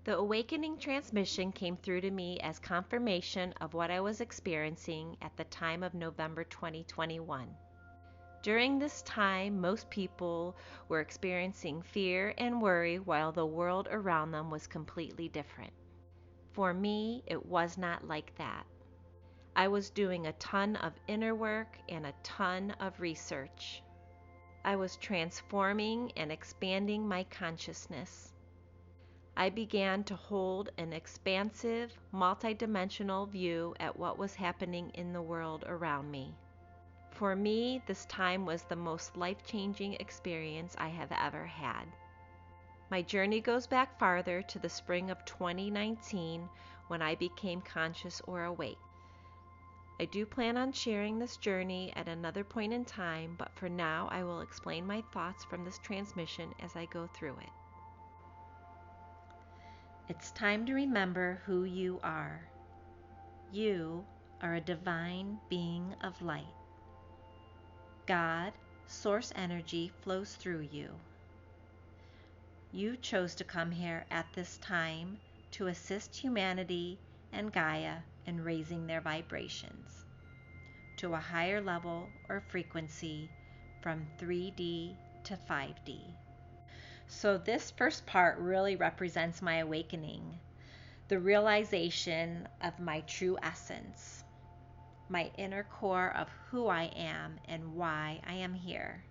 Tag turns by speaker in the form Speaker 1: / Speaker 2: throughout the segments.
Speaker 1: The awakening transmission came through to me as confirmation of what I was experiencing at the time of November 2021. During this time, most people were experiencing fear and worry while the world around them was completely different. For me, it was not like that. I was doing a ton of inner work and a ton of research. I was transforming and expanding my consciousness. I began to hold an expansive, multidimensional view at what was happening in the world around me. For me, this time was the most life-changing experience I have ever had. My journey goes back farther to the spring of 2019 when I became conscious or awake. I do plan on sharing this journey at another point in time, but for now I will explain my thoughts from this transmission as I go through it. It's time to remember who you are. You are a divine being of light. God, source energy, flows through you. You chose to come here at this time to assist humanity and Gaia in raising their vibrations to a higher level or frequency from 3D to 5D. So this first part really represents my awakening, the realization of my true essence, my inner core of who I am and why I am here.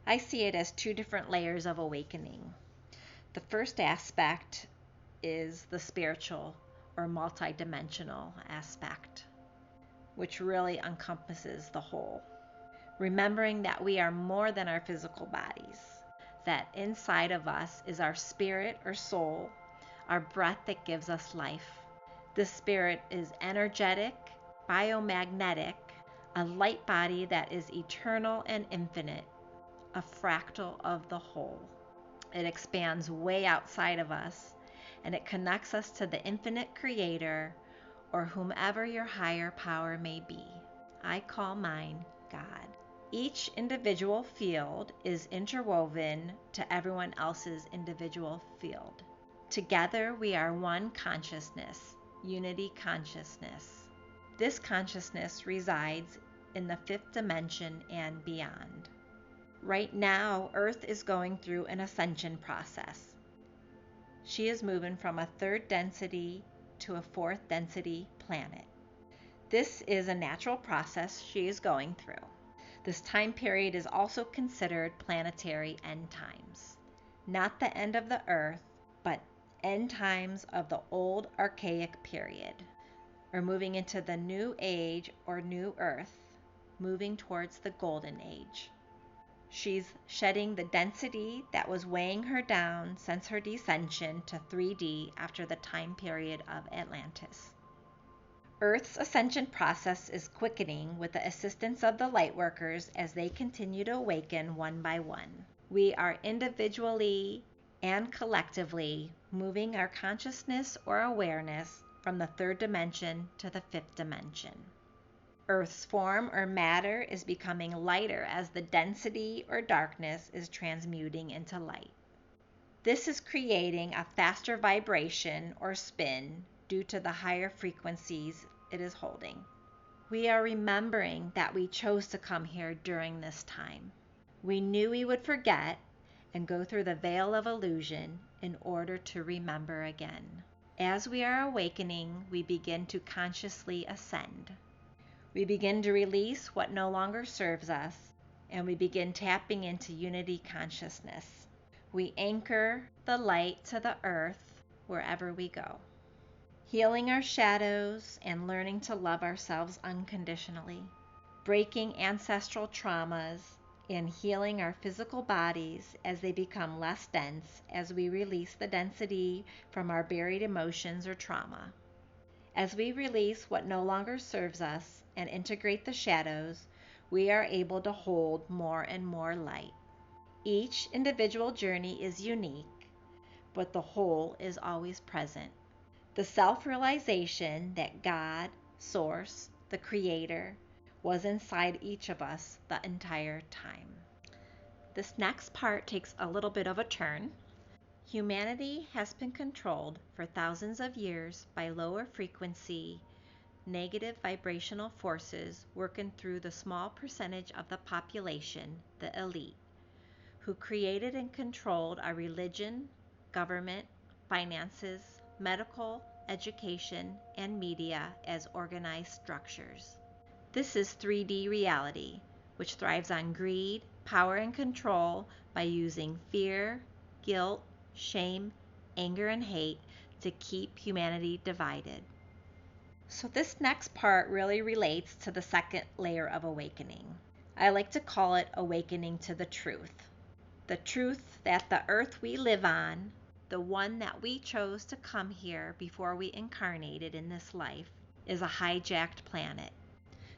Speaker 1: I see it as two different layers of awakening. The first aspect is the spiritual or multidimensional aspect, which really encompasses the whole. Remembering that we are more than our physical bodies, that inside of us is our spirit or soul, our breath that gives us life. This spirit is energetic, biomagnetic, a light body that is eternal and infinite, a fractal of the whole. It expands way outside of us, and it connects us to the infinite creator or whomever your higher power may be. I call mine God. Each individual field is interwoven to everyone else's individual field. Together we are one consciousness, unity consciousness. This consciousness resides in the fifth dimension and beyond. Right now, Earth is going through an ascension process. She is moving from a third density to a fourth density planet. This is a natural process she is going through. This time period is also considered planetary end times. Not the end of the Earth, but end times of the old archaic period. We're moving into the new age or new Earth, moving towards the golden age. She's shedding the density that was weighing her down since her descension to 3D after the time period of Atlantis. Earth's ascension process is quickening with the assistance of the lightworkers as they continue to awaken one by one. We are individually and collectively moving our consciousness or awareness from the third dimension to the fifth dimension. Earth's form or matter is becoming lighter as the density or darkness is transmuting into light. This is creating a faster vibration or spin due to the higher frequencies it is holding. We are remembering that we chose to come here during this time. We knew we would forget and go through the veil of illusion in order to remember again. As we are awakening, we begin to consciously ascend. We begin to release what no longer serves us, and we begin tapping into unity consciousness. We anchor the light to the earth wherever we go, healing our shadows and learning to love ourselves unconditionally, breaking ancestral traumas and healing our physical bodies as they become less dense as we release the density from our buried emotions or trauma. As we release what no longer serves us and integrate the shadows, we are able to hold more and more light. Each individual journey is unique, but the whole is always present. The self-realization that God, Source, the Creator, was inside each of us the entire time. This next part takes a little bit of a turn. Humanity has been controlled for thousands of years by lower frequency, negative vibrational forces working through the small percentage of the population, the elite, who created and controlled our religion, government, finances, medical, education, and media as organized structures. This is 3D reality, which thrives on greed, power, and control by using fear, guilt, shame, anger, and hate to keep humanity divided. So this next part really relates to the second layer of awakening. I like to call it awakening to the truth. The truth that the earth we live on, the one that we chose to come here before we incarnated in this life, is a hijacked planet.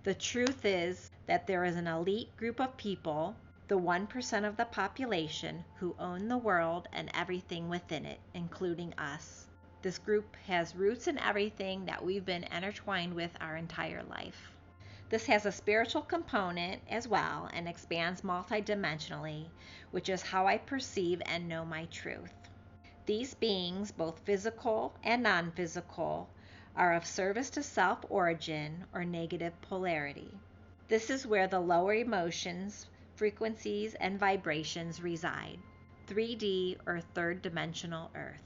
Speaker 1: The truth is that there is an elite group of people, the 1% of the population, who own the world and everything within it, including us. This group has roots in everything that we've been intertwined with our entire life. This has a spiritual component as well and expands multidimensionally, which is how I perceive and know my truth. These beings, both physical and non-physical, are of service to self-origin or negative polarity. This is where the lower emotions, frequencies, and vibrations reside, 3D or third dimensional Earth.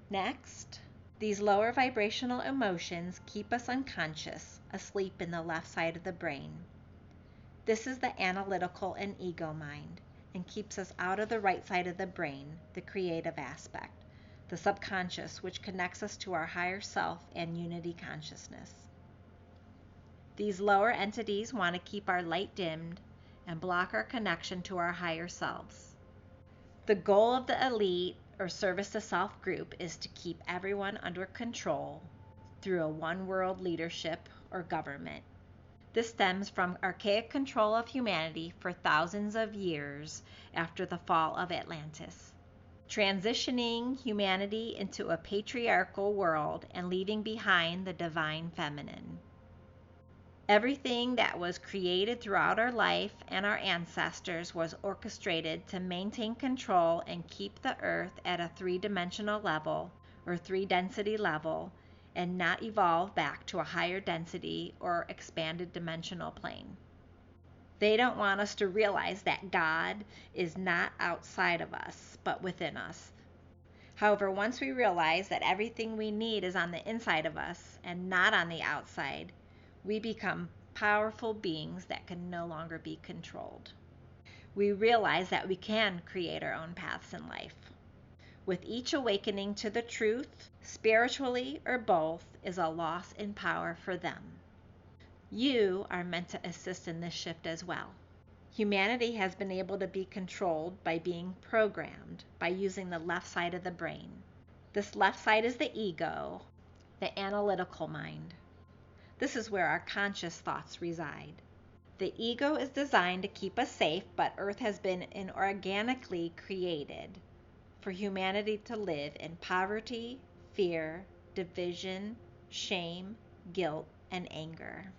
Speaker 1: Next, these lower vibrational emotions keep us unconscious, asleep in the left side of the brain. This is the analytical and ego mind, and keeps us out of the right side of the brain, the creative aspect, the subconscious, which connects us to our higher self and unity consciousness. These lower entities want to keep our light dimmed and block our connection to our higher selves. The goal of the elite or service to self group is to keep everyone under control through a one world leadership or government. This stems from archaic control of humanity for thousands of years after the fall of Atlantis, transitioning humanity into a patriarchal world and leaving behind the divine feminine. Everything that was created throughout our life and our ancestors was orchestrated to maintain control and keep the earth at a three-dimensional level or three-density level and not evolve back to a higher density or expanded dimensional plane. They don't want us to realize that God is not outside of us, but within us. However, once we realize that everything we need is on the inside of us and not on the outside, we become powerful beings that can no longer be controlled. We realize that we can create our own paths in life. With each awakening to the truth, spiritually or both, is a loss in power for them. You are meant to assist in this shift as well. Humanity has been able to be controlled by being programmed by using the left side of the brain. This left side is the ego, the analytical mind. This is where our conscious thoughts reside. The ego is designed to keep us safe, but Earth has been inorganically created for humanity to live in poverty, fear, division, shame, guilt, and anger.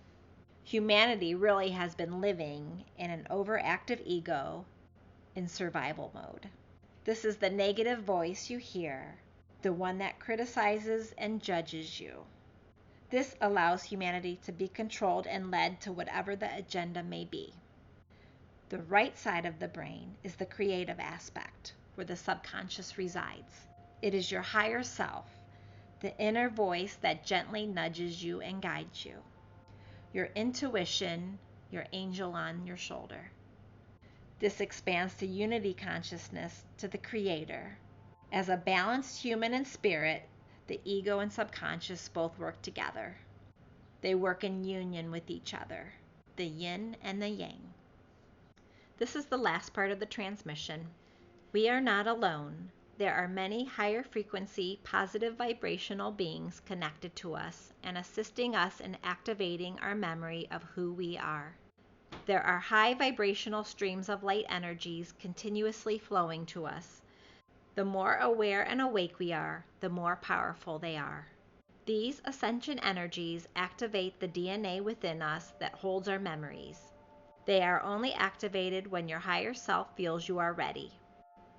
Speaker 1: Humanity really has been living in an overactive ego in survival mode. This is the negative voice you hear, the one that criticizes and judges you. This allows humanity to be controlled and led to whatever the agenda may be. The right side of the brain is the creative aspect, where the subconscious resides. It is your higher self, the inner voice that gently nudges you and guides you. Your intuition, your angel on your shoulder. This expands to unity consciousness, to the Creator. As a balanced human and spirit, the ego and subconscious both work together. They work in union with each other, the yin and the yang. This is the last part of the transmission. We are not alone. There are many higher frequency, positive vibrational beings connected to us and assisting us in activating our memory of who we are. There are high vibrational streams of light energies continuously flowing to us. The more aware and awake we are, the more powerful they are. These ascension energies activate the DNA within us that holds our memories. They are only activated when your higher self feels you are ready.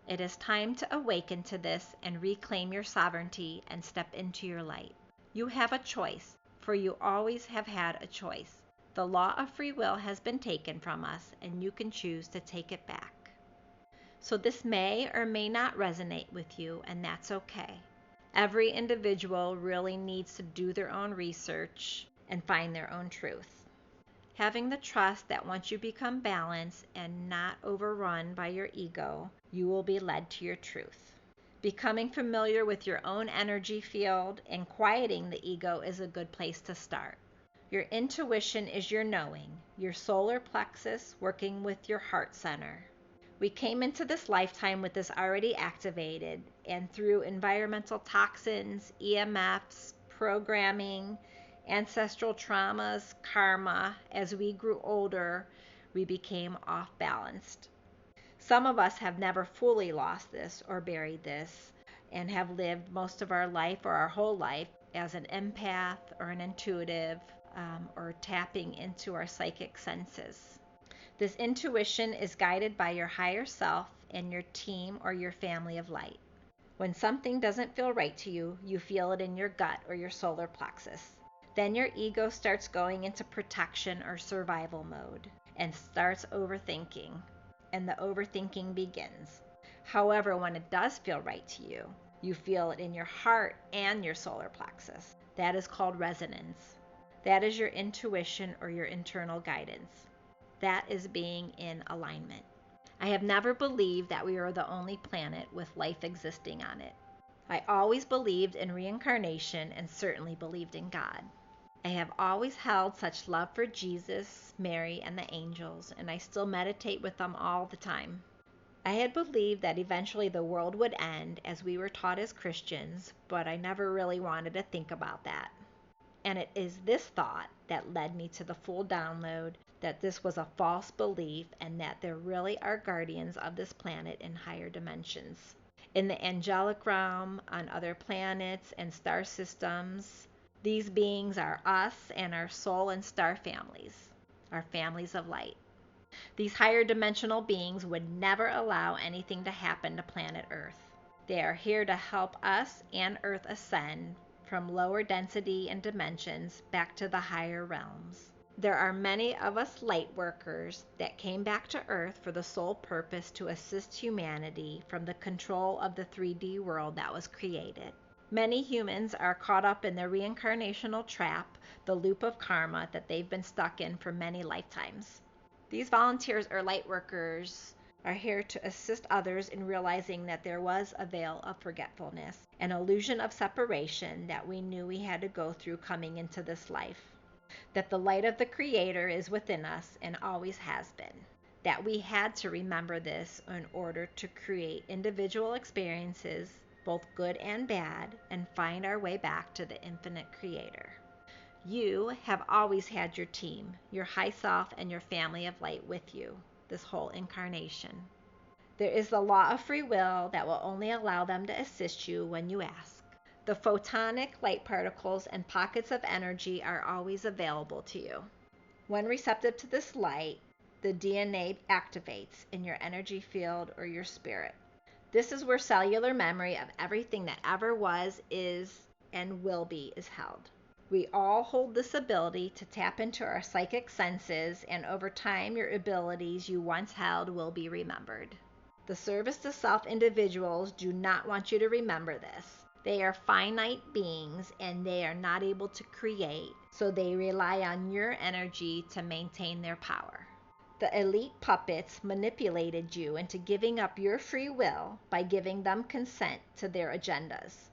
Speaker 1: It is time to awaken to this and reclaim your sovereignty and step into your light. You have a choice, for you always have had a choice. The law of free will has been taken from us, and you can choose to take it back. So this may or may not resonate with you, and that's okay. Every individual really needs to do their own research and find their own truth. Having the trust that once you become balanced and not overrun by your ego, you will be led to your truth. Becoming familiar with your own energy field and quieting the ego is a good place to start. Your intuition is your knowing, your solar plexus working with your heart center. We came into this lifetime with this already activated, and through environmental toxins, EMFs, programming, ancestral traumas, karma, as we grew older, we became off-balanced. Some of us have never fully lost this or buried this and have lived most of our life or our whole life as an empath or an intuitive or tapping into our psychic senses. This intuition is guided by your higher self and your team or your family of light. When something doesn't feel right to you, you feel it in your gut or your solar plexus. Then your ego starts going into protection or survival mode and starts overthinking, and the overthinking begins. However, when it does feel right to you, you feel it in your heart and your solar plexus. That is called resonance. That is your intuition or your internal guidance. That is being in alignment. I have never believed that we are the only planet with life existing on it. I always believed in reincarnation and certainly believed in God. I have always held such love for Jesus, Mary, and the angels, and I still meditate with them all the time. I had believed that eventually the world would end as we were taught as Christians, but I never really wanted to think about that. And it is this thought that led me to the full download that this was a false belief and that there really are guardians of this planet in higher dimensions. In the angelic realm, on other planets and star systems, these beings are us and our soul and star families, our families of light. These higher dimensional beings would never allow anything to happen to planet Earth. They are here to help us and Earth ascend from lower density and dimensions back to the higher realms. There are many of us light workers that came back to Earth for the sole purpose to assist humanity from the control of the 3D world that was created. Many humans are caught up in the reincarnational trap, the loop of karma that they've been stuck in for many lifetimes. These volunteers or light workers are here to assist others in realizing that there was a veil of forgetfulness, an illusion of separation that we knew we had to go through coming into this life. That the light of the Creator is within us and always has been. That we had to remember this in order to create individual experiences, both good and bad, and find our way back to the infinite Creator. You have always had your team, your high self, and your family of light with you this whole incarnation. There is the law of free will that will only allow them to assist you when you ask. The photonic light particles and pockets of energy are always available to you. When receptive to this light, the DNA activates in your energy field or your spirit. This is where cellular memory of everything that ever was, is, and will be is held. We all hold this ability to tap into our psychic senses, and over time, your abilities you once held will be remembered. The service to self individuals do not want you to remember this. They are finite beings and they are not able to create, so they rely on your energy to maintain their power. The elite puppets manipulated you into giving up your free will by giving them consent to their agendas.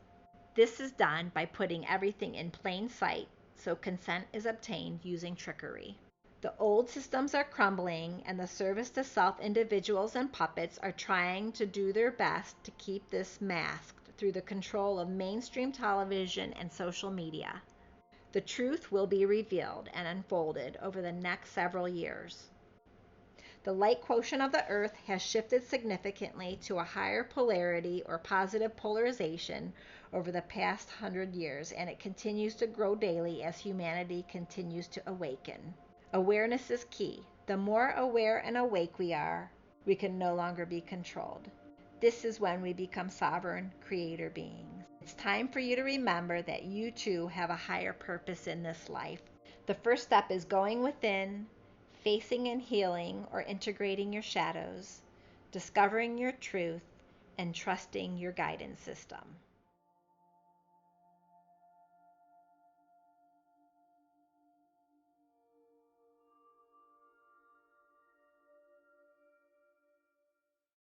Speaker 1: This is done by putting everything in plain sight, so consent is obtained using trickery. The old systems are crumbling, and the service to self individuals and puppets are trying to do their best to keep this masked through the control of mainstream television and social media. The truth will be revealed and unfolded over the next several years. The light quotient of the Earth has shifted significantly to a higher polarity or positive polarization over the past 100 years, and it continues to grow daily as humanity continues to awaken. Awareness is key. The more aware and awake we are, we can no longer be controlled. This is when we become sovereign creator beings. It's time for you to remember that you too have a higher purpose in this life. The first step is going within, facing and healing or integrating your shadows, discovering your truth, and trusting your guidance system.